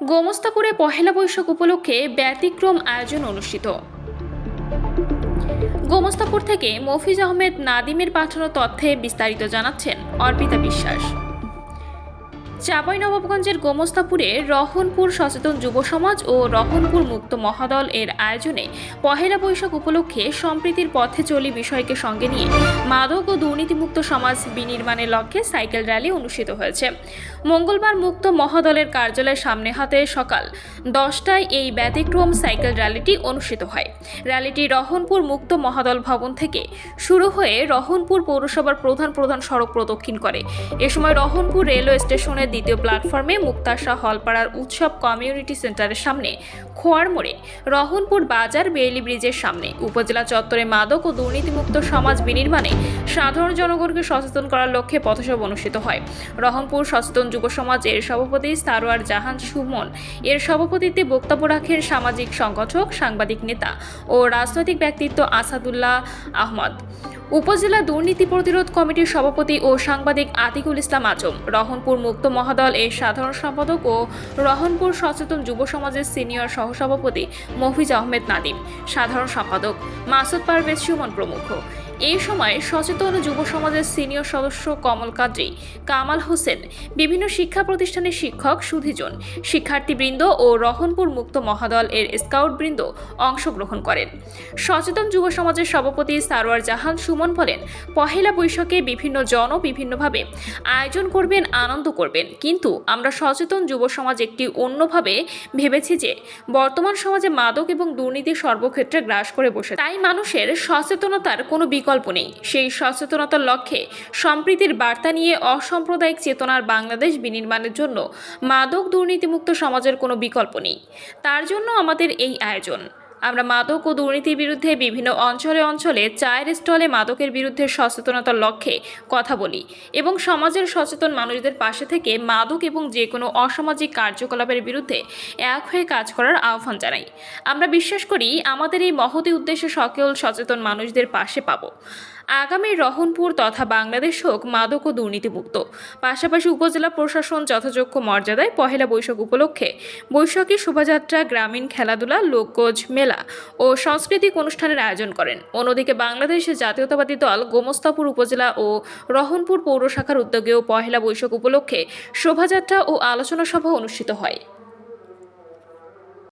গোমস্তাপুরে পহেলা বৈশাখ উপলক্ষে ব্যতিক্রম আয়োজন অনুষ্ঠিত। গোমস্তাপুর থেকে মফিজ আহমেদ নাদিমের পাঠানো তথ্যে বিস্তারিত জানাচ্ছেন অর্পিতা বিশ্বাস। চাঁপাইনবাবগঞ্জের গোমস্তাপুরে রহনপুর সচেতন যুব সমাজ ও রহনপুর মুক্ত মহাদল এর আয়োজনে পহেলা বৈশাখ উপলক্ষে সম্প্রীতির পথে চলি বিষয়কে সঙ্গে নিয়ে মাদক ও দুর্নীতিমুক্ত সমাজ বিনির্মাণের লক্ষ্যে সাইকেল র্যালি অনুষ্ঠিত হয়েছে। মঙ্গলবার মুক্ত মহাদলের কার্যালয়ের সামনে হাতে সকাল 10টায় এই ব্যতিক্রম সাইকেল র্যালিটি অনুষ্ঠিত হয়। র্যালিটি রহনপুর মুক্ত মহাদল ভবন থেকে শুরু হয়ে রহনপুর পৌরসভার প্রধান সড়ক প্রদক্ষিণ করে। এ সময় রহনপুর রেলওয়ে স্টেশনের দ্বিতীয় প্ল্যাটফর্মে মুক্তাশা হলপাড়ার উৎসব কমিউনিটি সেন্টারের সামনে খোয়ার মোড়ে, রহনপুর বাজার বেইলি ব্রিজের সামনে, উপজেলা চত্বরে মাদক ও দুর্নীতিমুক্ত সমাজ বিনির্মাণে সাধারণ জনগণকে সচেতন করার লক্ষ্যে পথসভা অনুষ্ঠিত হয়। রহনপুর সচেতন যুব সমাজ এর সভাপতি সারোয়ার জাহান সুমন এর সভাপতিত্বে বক্তব্য রাখেন সামাজিক সংগঠক, সাংবাদিক নেতা ও রাজনৈতিক ব্যক্তিত্ব আসাদুল্লাহ আহমদ, উপজেলা দুর্নীতি প্রতিরোধ কমিটির সভাপতি ও সাংবাদিক আতিকুল ইসলাম আজম, রহনপুর মুক্ত মহাদল এর সাধারণ সম্পাদক ও রহনপুর সচেতন যুব সমাজের সিনিয়র সহসভাপতি মফিজ আহমেদ নাদিম, সাধারণ সম্পাদক মাসুদ পারভেজ সুমন প্রমুখ। এই সময় সচেতন যুব সমাজের সিনিয়র সদস্য কমল কাদরি, কামাল হোসেন, বিভিন্ন শিক্ষা প্রতিষ্ঠানের শিক্ষক, সুধীজন, শিক্ষার্থীবৃন্দ ও রহনপুর মুক্ত মহাদল এর স্কাউটবৃন্দ অংশগ্রহণ করেন। সচেতন যুব সমাজের সভাপতি সারোয়ার জাহান সুমন বলেন, পহেলা বৈশাখে বিভিন্নভাবে আয়োজন করবেন, আনন্দ করবেন, কিন্তু আমরা সচেতন যুব সমাজ একটি অন্যভাবে ভেবেছি যে বর্তমান সমাজে মাদক এবং দুর্নীতি সর্বক্ষেত্রে গ্রাস করে বসে, তাই মানুষের সচেতনতার কোনো বিকল্প নেই। সেই সচেতনতার লক্ষ্যে সম্প্রীতির বার্তা নিয়ে অসাম্প্রদায়িক চেতনার বাংলাদেশ বিনির্মাণের জন্য মাদক দুর্নীতিমুক্ত সমাজের কোনো বিকল্প নেই। তার জন্য আমাদের এই আয়োজন। আমরা মাদক ও দুর্নীতির বিরুদ্ধে বিভিন্ন অঞ্চলে চায়ের স্টলে মাদকের বিরুদ্ধে সচেতনতার লক্ষ্যে কথা বলি এবং সমাজের সচেতন মানুষদের পাশে থেকে মাদক এবং যে কোনো অসামাজিক কার্যকলাপের বিরুদ্ধে এক হয়ে কাজ করার আহ্বান জানাই। আমরা বিশ্বাস করি আমাদের এই মহতী উদ্দেশ্যে সকল সচেতন মানুষদের পাশে পাব। আগামী রহনপুর তথা বাংলাদেশ হোক মাদক ও দুর্নীতিমুক্ত। পাশাপাশি উপজেলা প্রশাসন যথাযোগ্য মর্যাদায় পহেলা বৈশাখ উপলক্ষে বৈশাখী শোভাযাত্রা, গ্রামীণ খেলাধুলা, লোকগোজ, মেলা ও সাংস্কৃতিক অনুষ্ঠানের আয়োজন করেন। অন্যদিকে বাংলাদেশ জাতীয়তাবাদী দল গোমস্তাপুর উপজেলা ও রহনপুর পৌর শাখার উদ্যোগেও পহেলা বৈশাখ উপলক্ষে শোভাযাত্রা ও আলোচনা সভা অনুষ্ঠিত হয়।